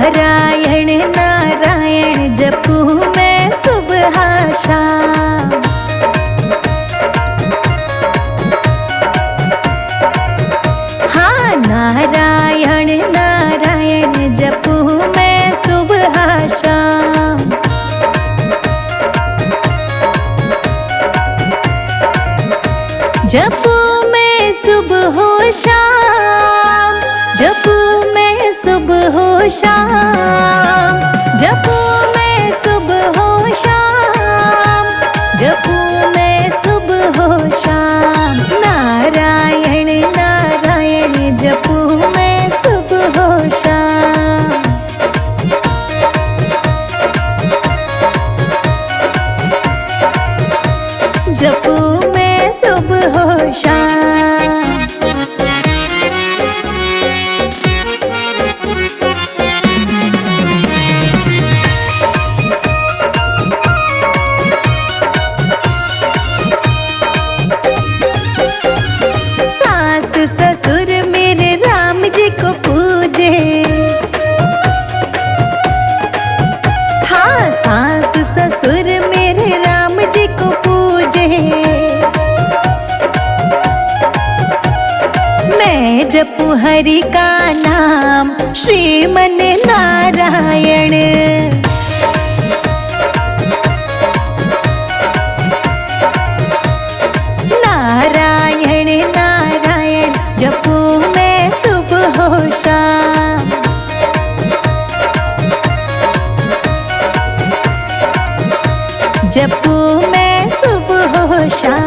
नारायण नारायण जपू मैं सुबह शाम। हाँ नारायण नारायण जपू मैं सुबह शाम। जपू मैं सुबह शाम, जपू मैं सुबह शाम, जपू मैं सुबह शाम, जपू मैं सुबह शाम। नारायण नारायण जपू मैं सुबह शाम। जपू मैं सुबह शाम। सास ससुर मेरे राम जी को पूजे। हाँ सास ससुर मेरे राम जी को पूजे। मैं जपू हरि का नाम श्रीमन नारायण। नारायण नारायण जपू मैं सुबह शाम। जपू मैं सुबह शाम।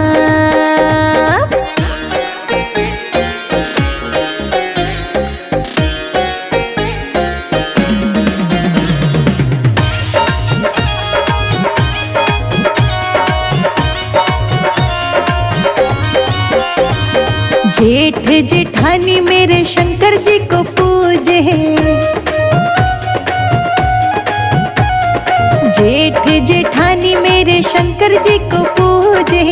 जेठ जेठानी मेरे शंकर जी को पूजे। जेठ जेठानी मेरे शंकर जी को पूजे।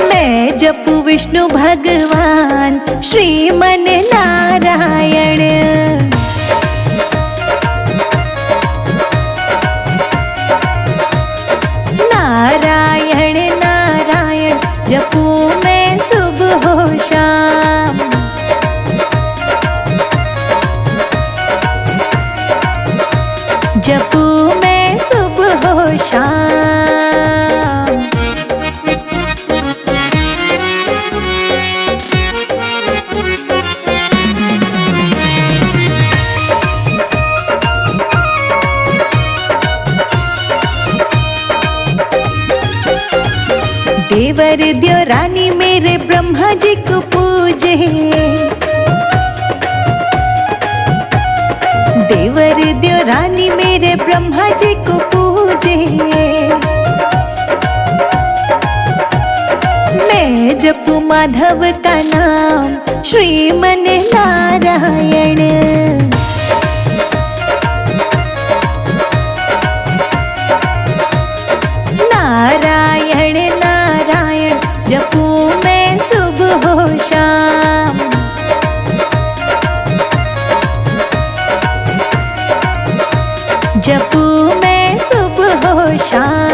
मैं जपू विष्णु भगवान श्रीमन नारायण। नारायण नारायण जपू मैं सुबह शाम। जपू मैं सुबह शाम। देवर देवरानी मेरे ब्रह्मा जी को पूजे। देवर देवरानी मेरे ब्रह्मा जी को पूजे। मैं जपू माधव का नाम श्रीमन नारायण। नारायण नारायण जपू मैं सुबह शाम। जपू मैं सुबह शाम।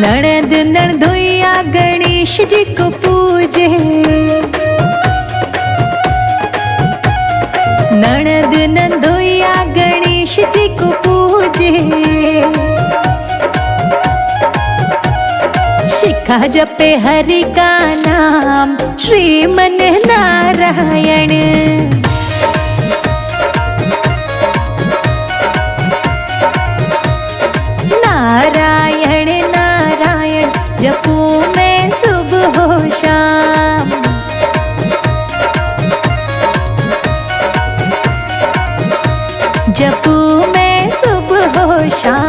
ननद ननदोइया गणेश जी को पूजे। ननद नंदोइया गणेश जी को पूजे। शिखा जपे हरि का नाम श्रीमन नारायण। नारायण नारायण जपू मैं सुबह शाम। जपू मैं सुबह शाम।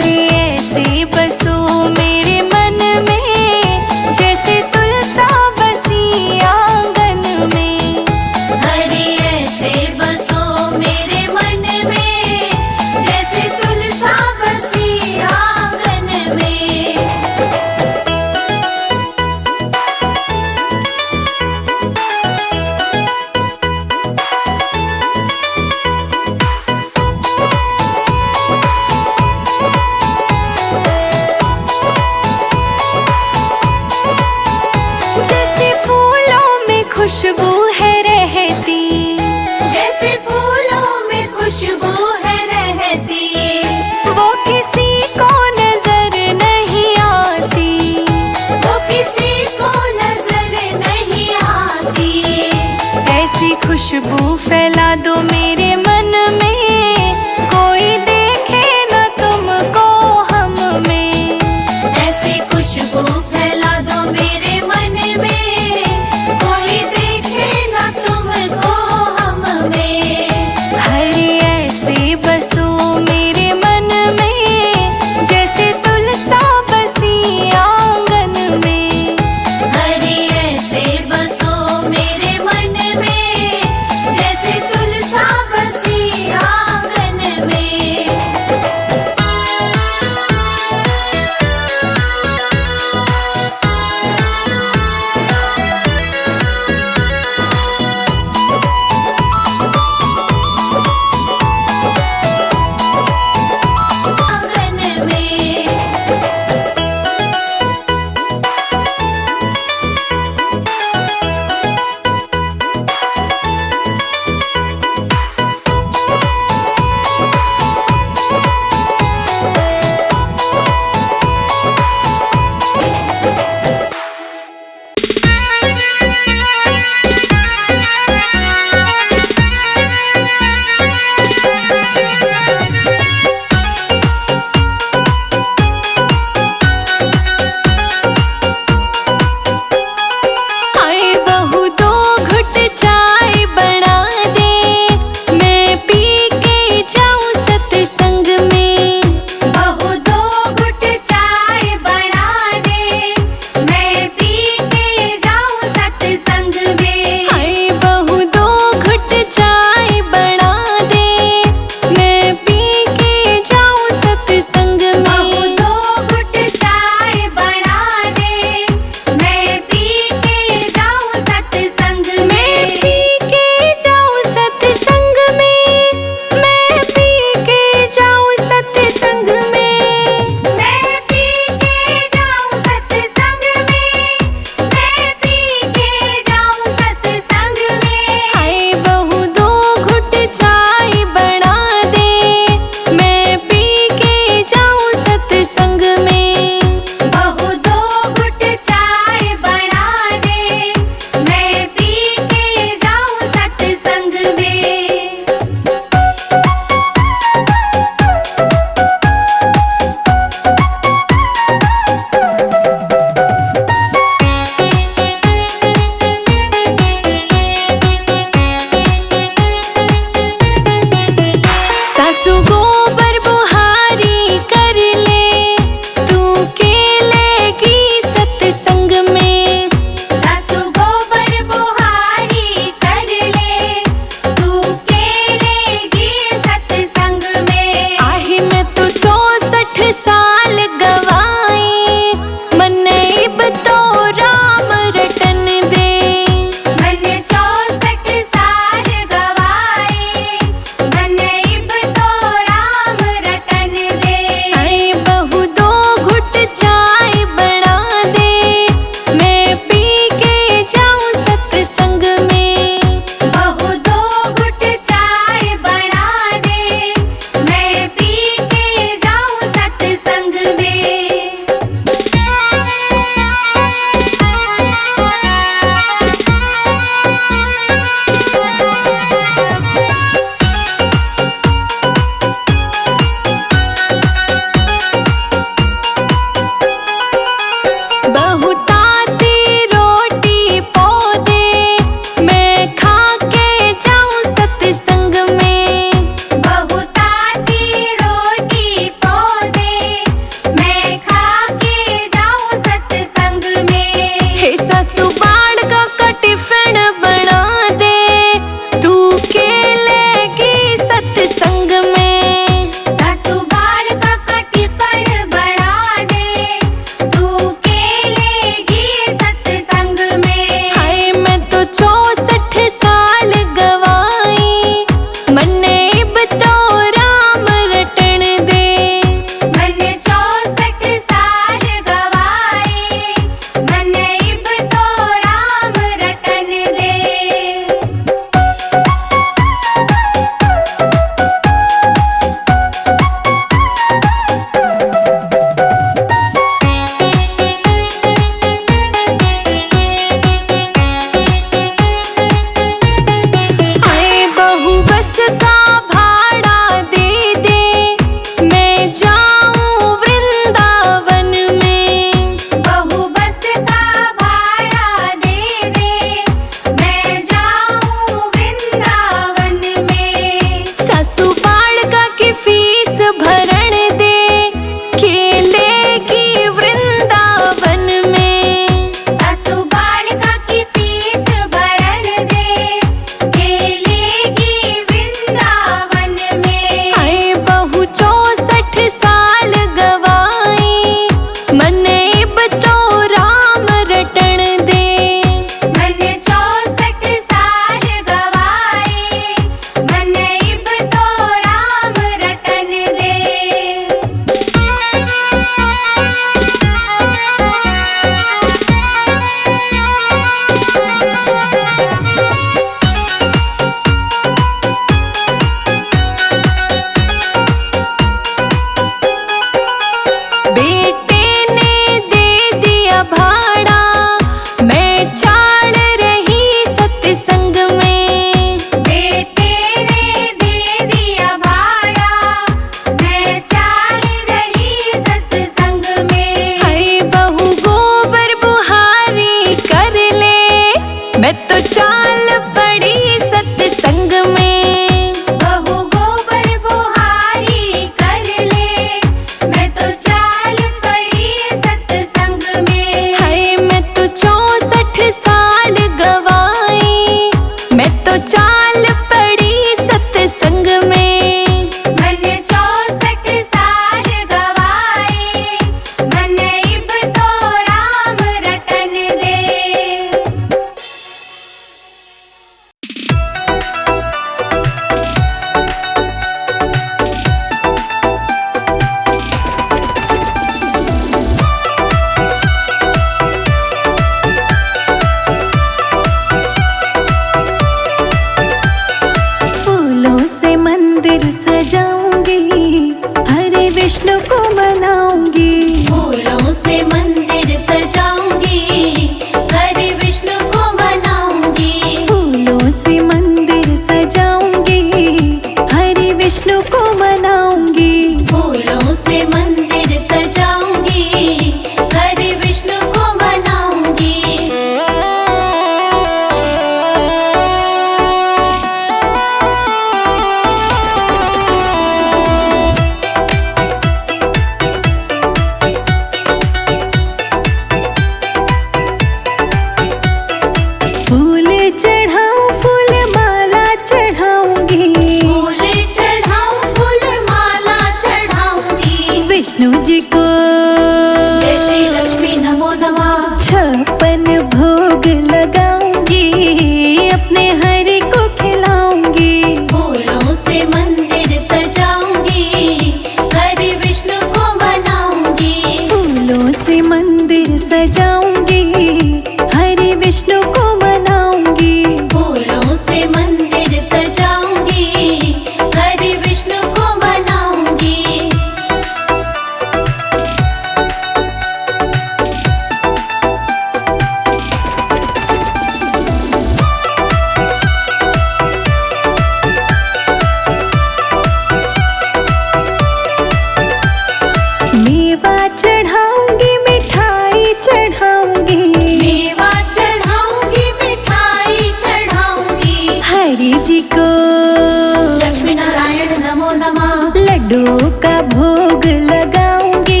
लड्डू का भोग लगाऊंगी,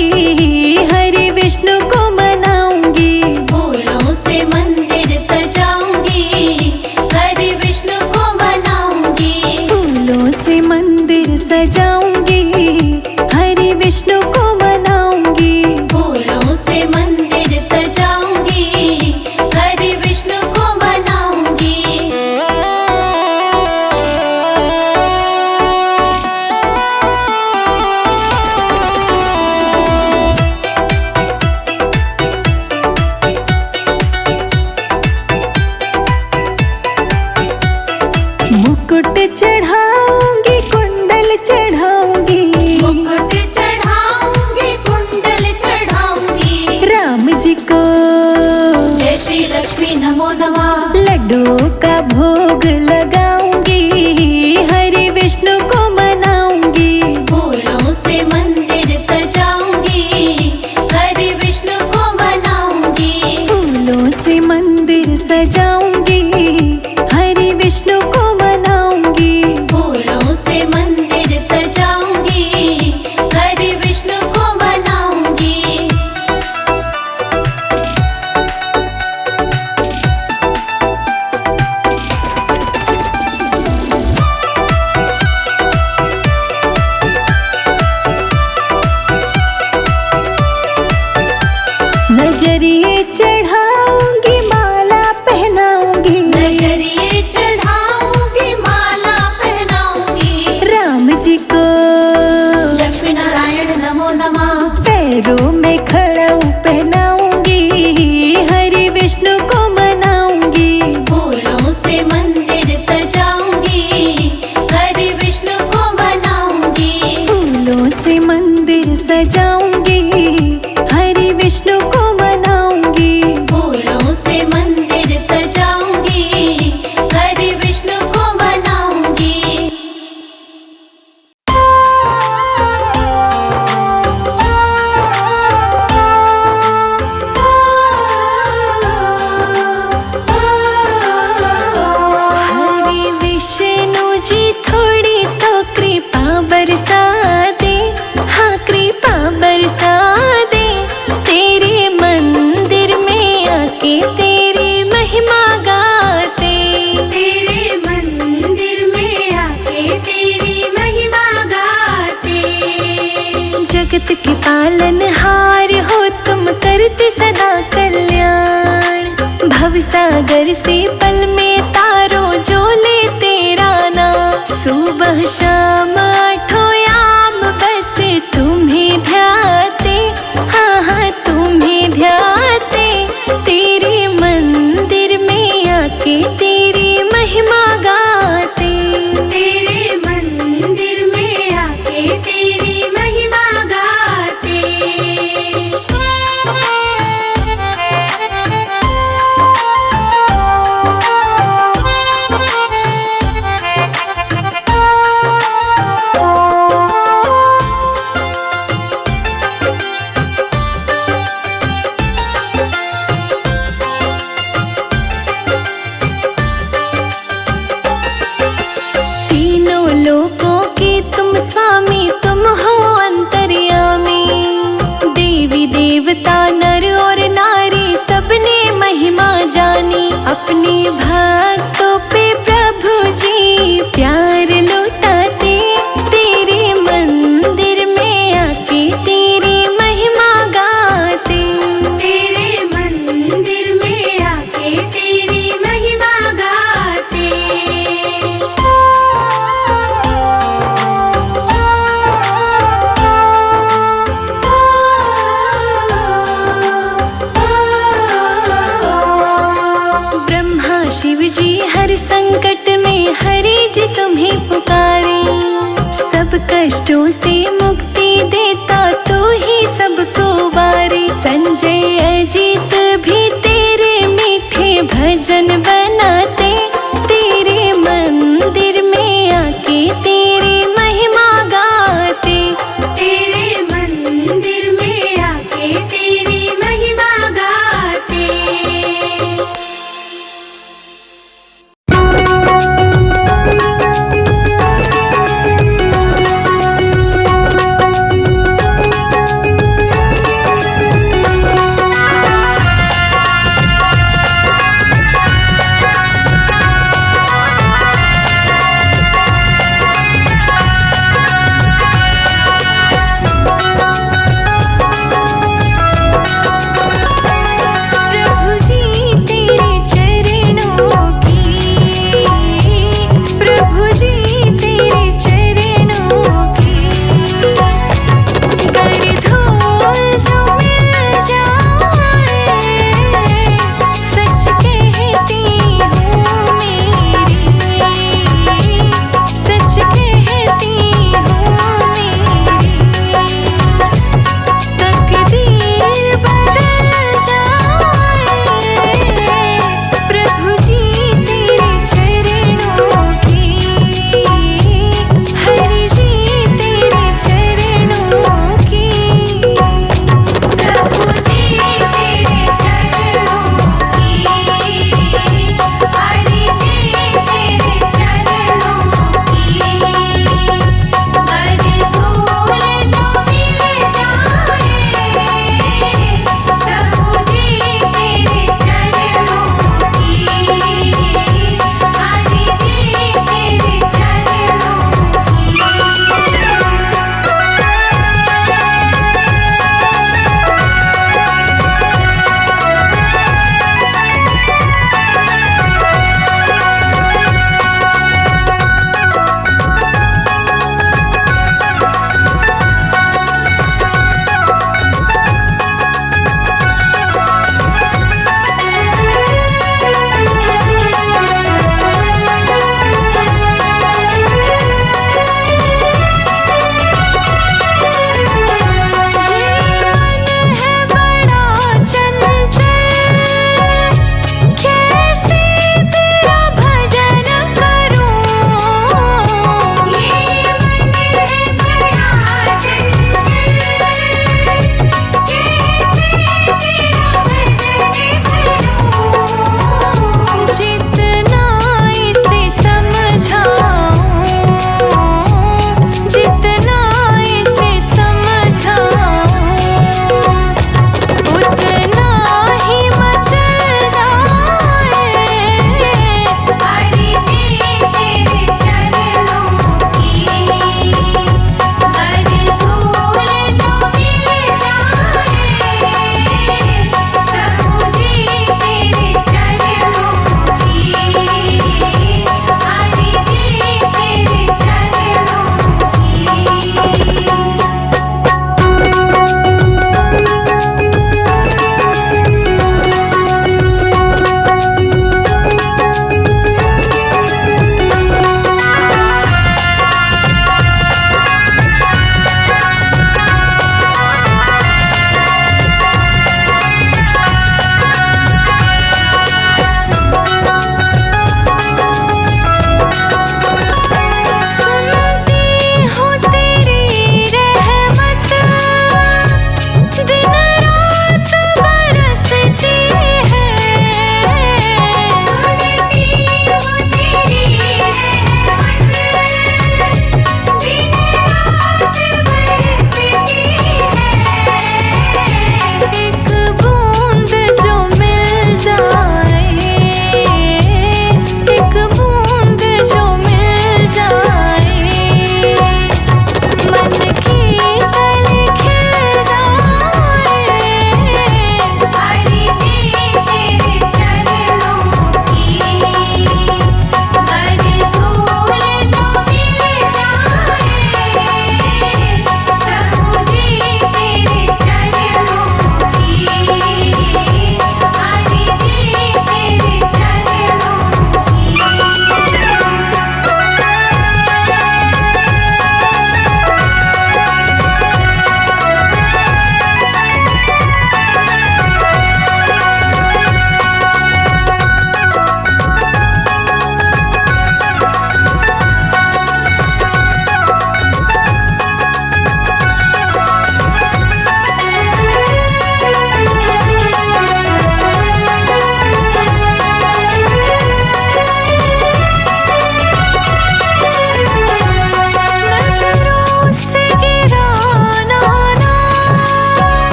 हरि विष्णु को मनाऊंगी। फूलों से मंदिर सजाऊंगी, हरि विष्णु को मनाऊंगी। फूलों से मंदिर सजाऊंगी, हरि विष्णु को मनाऊंगी। फूलों से मंदिर सजाऊंगी, हरि विष्णु को मनाऊंगी। मुकुट चढ़ाऊंगी, कुंडल चढ़ाऊंगी, मुकुट चढ़ाऊंगी, कुंडल चढ़ाऊंगी। राम जी को जय श्री लक्ष्मी नमो नमः। लड्डू का भोग लगाऊंगी, हरि विष्णु को मनाऊंगी। फूलों से मंदिर सजाऊंगी, हरि विष्णु को मनाऊंगी। फूलों से मंदिर सजाऊंगी, हरि विष्णु को मनाऊंगी। फूलों से मंदिर सजाऊंगी, हरि विष्णु को मनाऊंगी। नजरिए चढ़ाऊंगी, माला पहनाऊंगी, नजरिए चढ़ाऊंगी, माला पहनाऊंगी। राम जी को लक्ष्मी नारायण नमो नमः। पैरों में खड़ाऊ पहनाऊंगी, हरि विष्णु को मनाऊंगी। फूलों से मंदिर सजाऊंगी, हरि विष्णु को मनाऊंगी। फूलों से मंदिर सजाऊंगी, हरि विष्णु को मनाऊंगी। फूलों से मंदिर सजाऊंगी, हरि विष्णु को मनाऊंगी। हरि विष्णु जी थोड़ी तो कृपा बरसा दे, हाँ कृपा बरसा दे। तेरे मंदिर में आके तेरी महिमा गाते, तेरे मंदिर में आके तेरी महिमा गाते। जगत के पालनहार हो तुम, करते सदा कल्याण। भवसागर से पल में तारो जो ले तेरा नाम। सुबह शाम आठों याम बस तुम्हें ध्याते, हाँ हाँ तुम्हें ध्याते। तेरे मंदिर में आके तेरी महिमा गाते, तेरे मंदिर में आके तेरी महिमा गाते। तीनों लोकों के तुम स्वामी, तुम हो अंतर्यामी। देवी देवता नर और नारी सबने महिमा जानी। अपने भक्तों पे प्रभु जी प्यार लुटाते, तेरे मंदिर में आके तेरी महिमा गाते। तेरे मंदिर में आके तेरी महिमा गाते। ब्रह्मा शिव जी हर संकट में हरि जी तुम्हें पुकारे। सब कष्टों से मुक्ति देता तो ही सबको वारे। संजय अजीत भी तेरे मीठे भजन बनाते, तेरे मंदिर में आके तेरी महिमा गाते। तेरे मंदिर में आके तेरी महिमा गाते।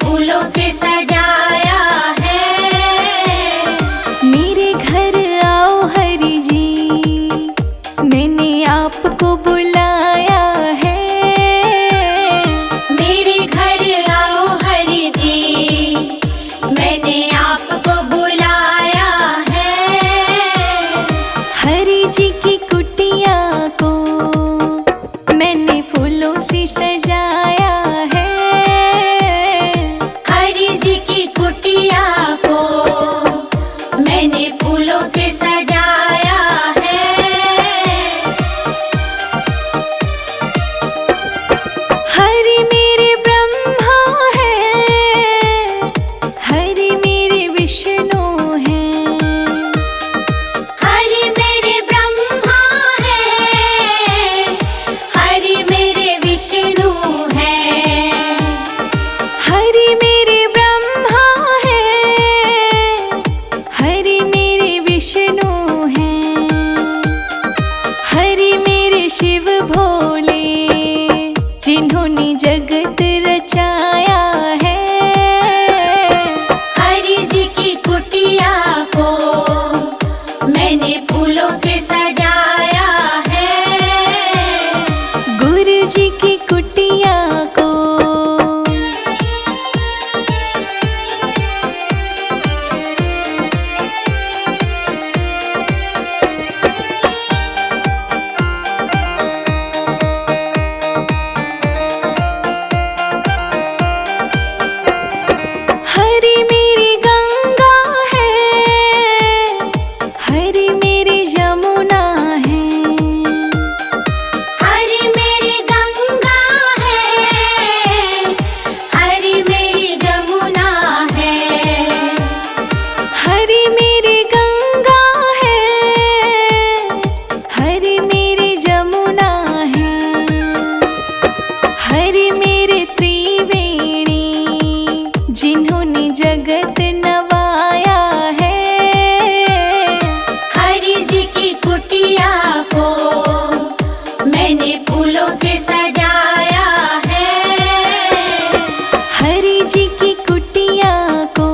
फूलों से सजाया है। मेरे घर आओ हरि जी, मैंने आपको बुलाया है। मेरे घर आओ हरि जी, मैंने आपको बुलाया है। हरि जी की कुटिया को मैंने फूलों से सजाया है। हरि जी की कुटिया को मैंने फूलों से सजाया है। हरि मेरे ब्रह्मा है, हरि मेरे विष्णु है। हरि मेरे ब्रह्मा है, हरि मेरे विष्णु है। हरि मेरे ब्रह्मा है, हरि मेरे विष्णु है। हरि मेरे शिव भोले, जिन्होंने जगत रचाया है। हरि जी की कुटिया को मैंने फूलों से सजाया है। गुरु जी की कुटिया को हरि मेरी गंगा है, हरि मेरी यमुना है। हरि मेरी गंगा है, हरि मेरी जमुना है। हरि मेरी गंगा है, हरि मेरी यमुना है। हरि मेरे त्रिवेणी, जिन्होंने जगत नवाया है। हरि जी की कुटिया को मैंने फूलों से सजाया है। हरि जी की कुटिया को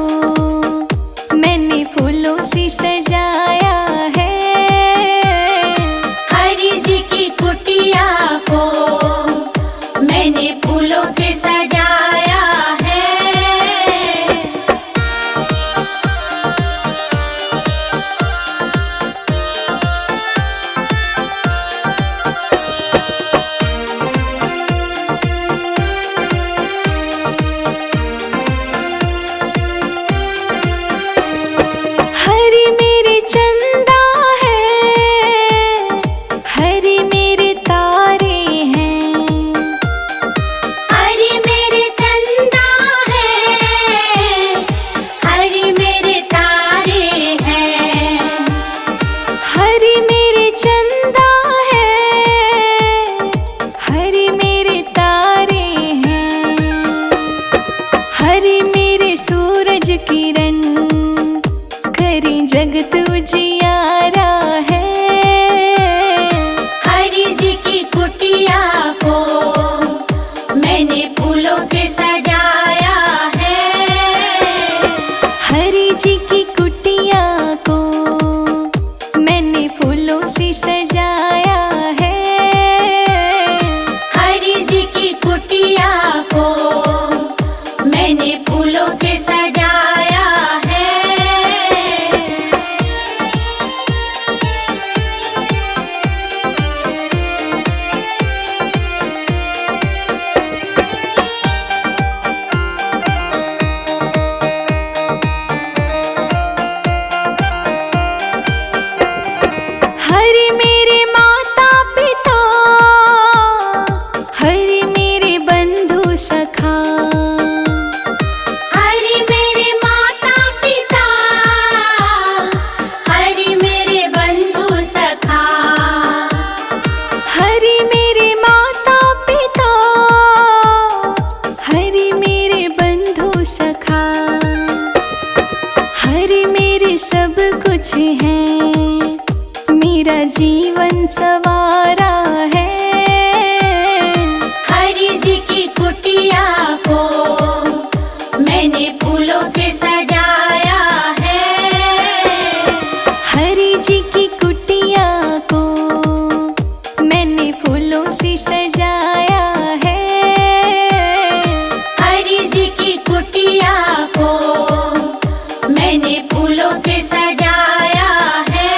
मैंने फूलों से सजाया है। हरि जी की कुटिया को मैंने फूलों से सजाया है। हरि मेरे चंदा है, हरि मेरे तारे हैं। हरि मेरे चंदा है, हरि मेरे तारे हैं। हरि मेरे चंदा है, हरि मेरे तारे हैं। हरि मेरे सूरज किरण, करें जगत उजियारा है। हरि जी की कुटिया को मैंने फूलों से सजाया है। हरि जी की कुटिया को मैंने फूलों से सजाया है। हरि जी की कुटिया को मैंने फूलों से सजाया है। हरि मेरे माता पिता, हरि मेरे बंधु सखा। हरि मैंने फूलों से सजाया है। हरि जी की कुटिया को मैंने फूलों से सजाया है। हरि जी की कुटिया को मैंने फूलों से सजाया है।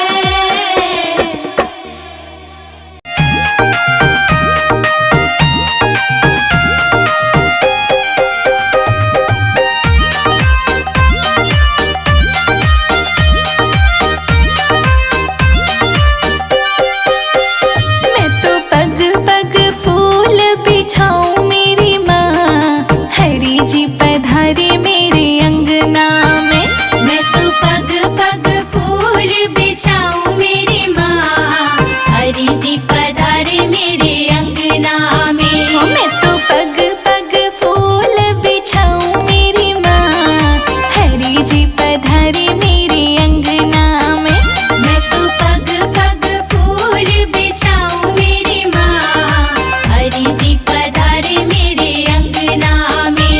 मैं तो पग पग फूल बिछाऊं मेरी माँ, हरि जी पधारे मेरे अंगना में। मैं तो पग पग फूल बिछाऊं मेरी माँ, हरि जी पधारे मेरे अंगना में। मैं तो पग पग फूल बिछाऊं मेरी माँ, हरि जी पधारे मेरे अंगना में। मैं तो पग पग फूल बिछाऊं मेरी माँ, हरि जी पधारे मेरे अंगना में।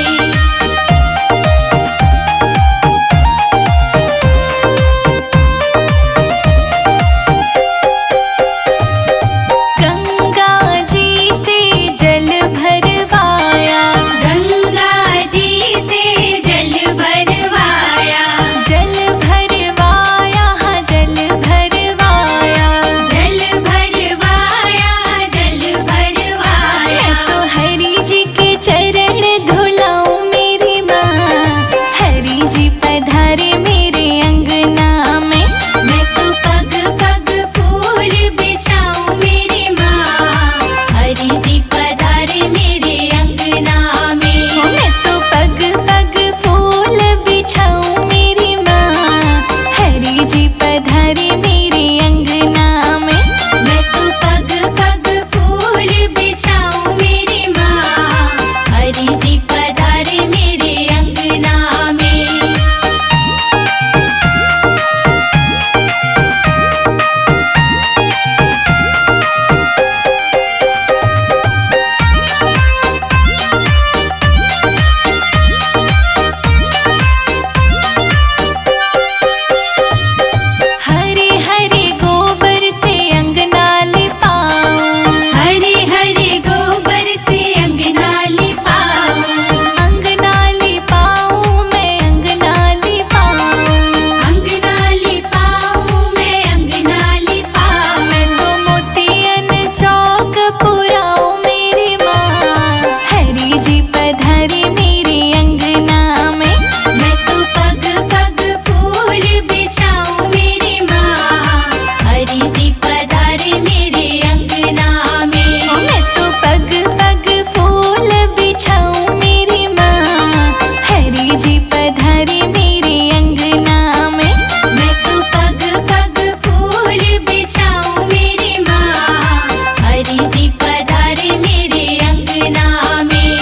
गंगा जी से जल भरवाया, गंगा जी से जल भरवाया, जल भरवाया, हाँ जल भरवाया। जल भरवाया, जल भरवाया। मैं तो हरि जी के चरण धुलाऊं मेरी माँ, हरि जी पधारे मेरे अंगना में। मैं तो पग पग फूल बिछाऊं मेरी माँ, हरि जी पधारे मेरे अंगना में। मैं तो पग पग फूल बिछाऊं मेरी माँ, हरि जी पधारे मेरे अंगना में। मैं तो पग पग फूल बिछाऊं मेरी माँ, हरि जी पधारे मेरे अंगना में। हरे हरे गोबर से अंगना लिपाऊं, हरे हरे गोबर से अंगना लिपाऊं, अंगना लिपाऊं, मैं अंगना लिपाऊं। अंगना लिपाऊं, मैं अंगना लिपाऊं। मैं तो मोतियन चौक पुराऊं मेरी माँ, हरि जी पधारे मेरे अंगना में। मैं तो पग पग फूल बिछाऊं मेरी माँ, हरि जी पधारे मेरे अंगना में। मैं तो पग पग फूल बिछाऊं मेरी माँ, हरि जी पधारे मेरे अंगना में। मैं तो पग पग फूल बिछाऊं मेरी माँ, हरि जी पधारे मेरे अंगना में।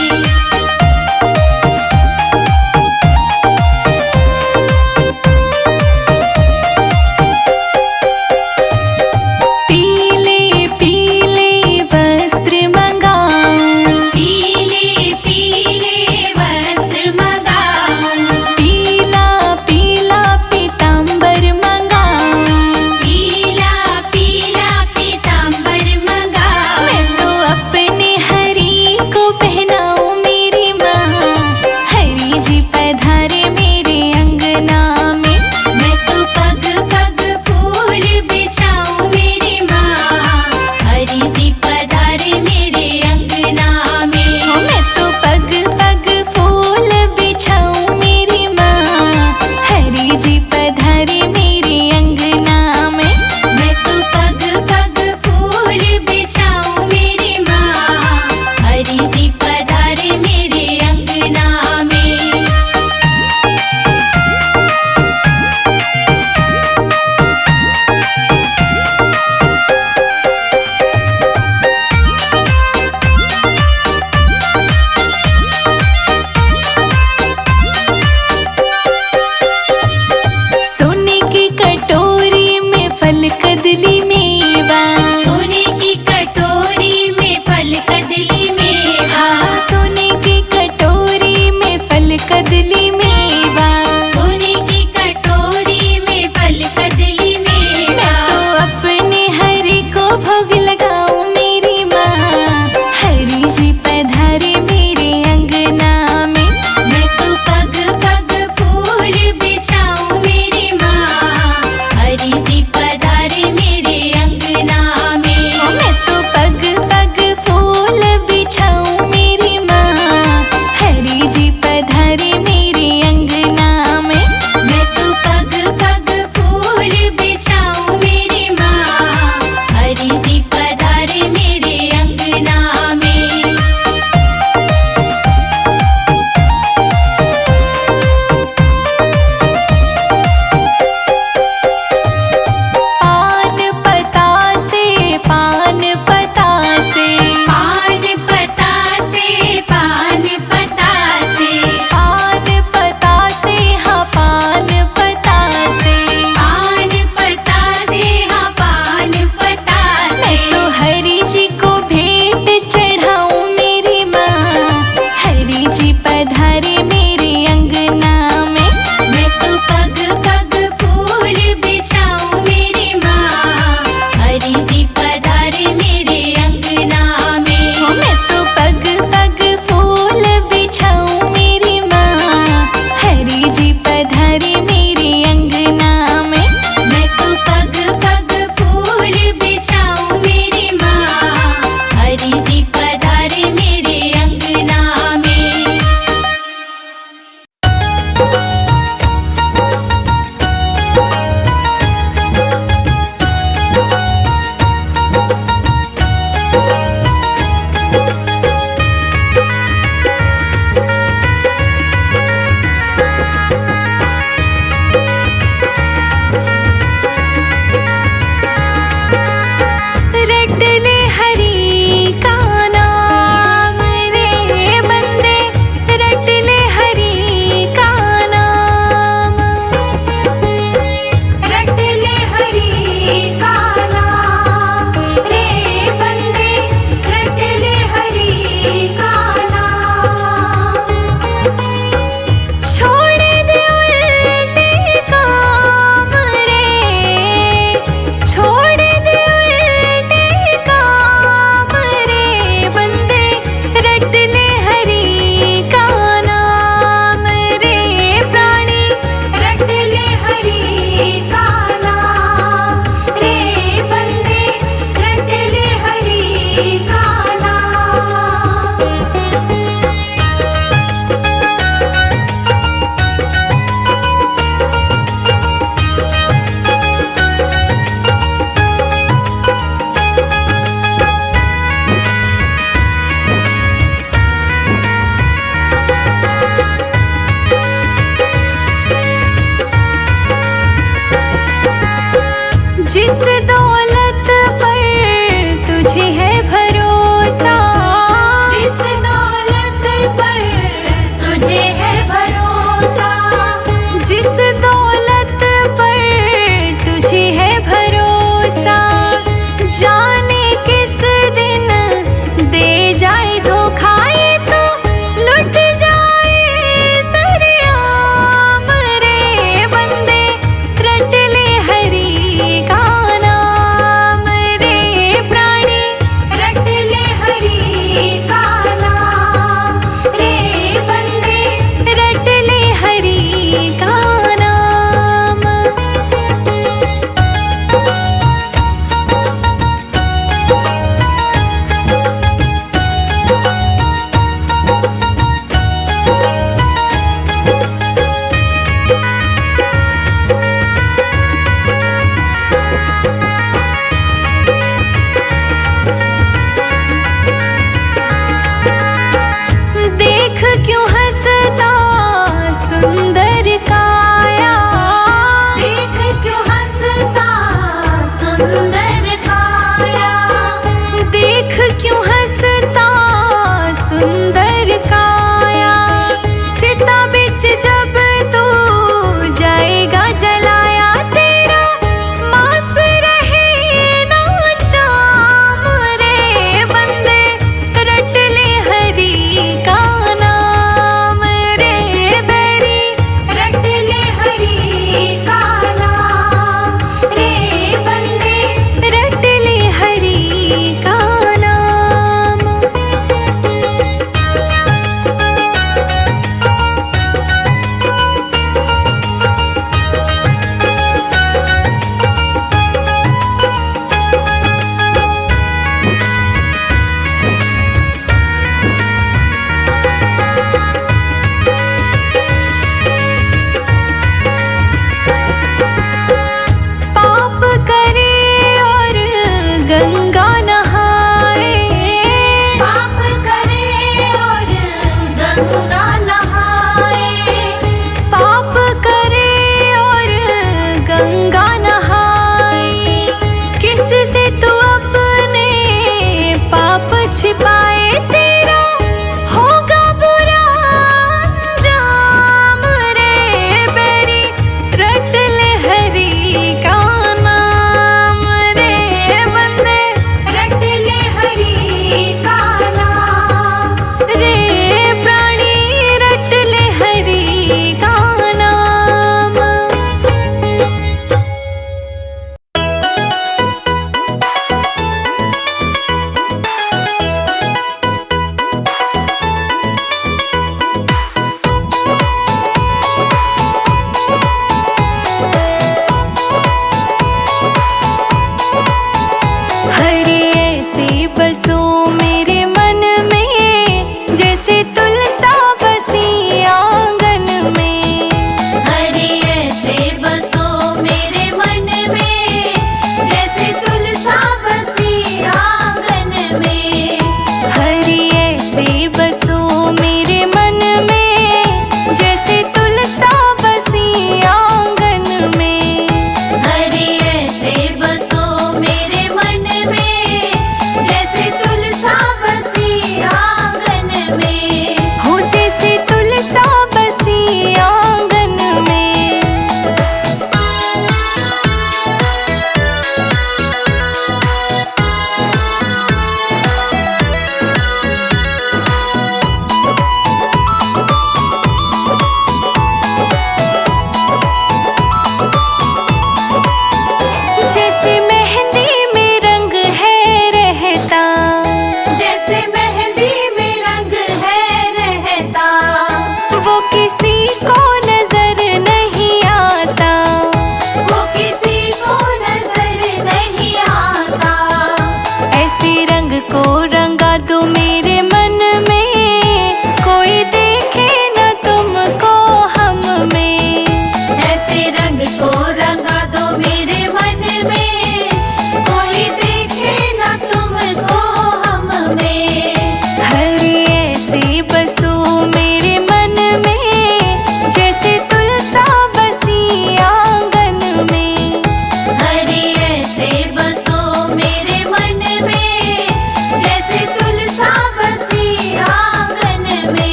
पीले पीले वस्त्र मंगाऊं, पीले पीले वस्त्र मंगाऊं, पीला पीला पीतांबर मंगाऊं। पीला पीला पीतांबर मंगाऊं। मैं तो अपने हरि को पहनाऊं मेरी माँ, हरि जी पधारे मेरे अंगना में। मैं तो पग पग फूल बिछाऊं मेरी माँ, हरि जी पधारे मेरे अंगना में। मैं तो पग पग फूल बिछाऊं मेरी माँ, हरि जी पधारे मेरे अंगना में। मैं तो पग पग फूल बिछाऊं मेरी माँ, हरि जी पधारे मेरे अंगना में।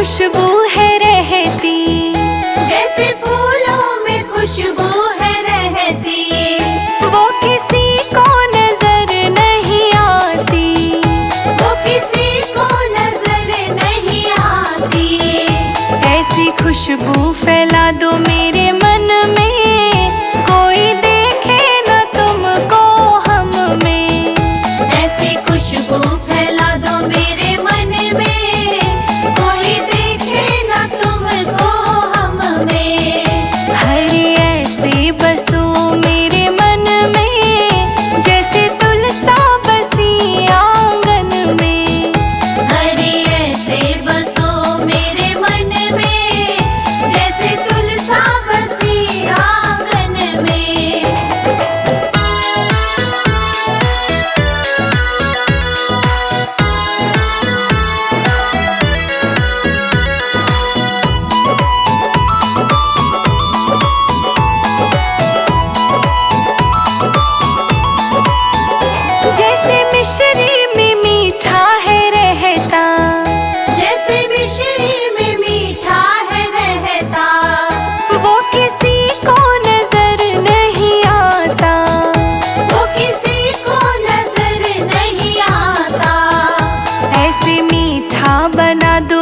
खुशबू है रहती, जैसे फूलों में खुशबू है रहती, वो किसी को नजर नहीं आती, वो किसी को नजर नहीं आती। ऐसी खुशबू फैला दो मेरे मन में, कोई देखे न तुमको हम में। ऐसी खुशबू फैला दो मेरे मन में, कोई देखे ना तुमको हम में। हरे ऐसे बसो मेरे मन में, जैसे तुलसा बसी आंगन में। हरे ऐसे बसो मेरे मन में, जैसे तुलसा बसी आंगन में। जैसे मिश्री में मीठा है रहता, जैसे मिश्री में मीठा है रहता, वो किसी को नजर नहीं आता, वो किसी को नजर नहीं आता। ऐसे मीठा बना दो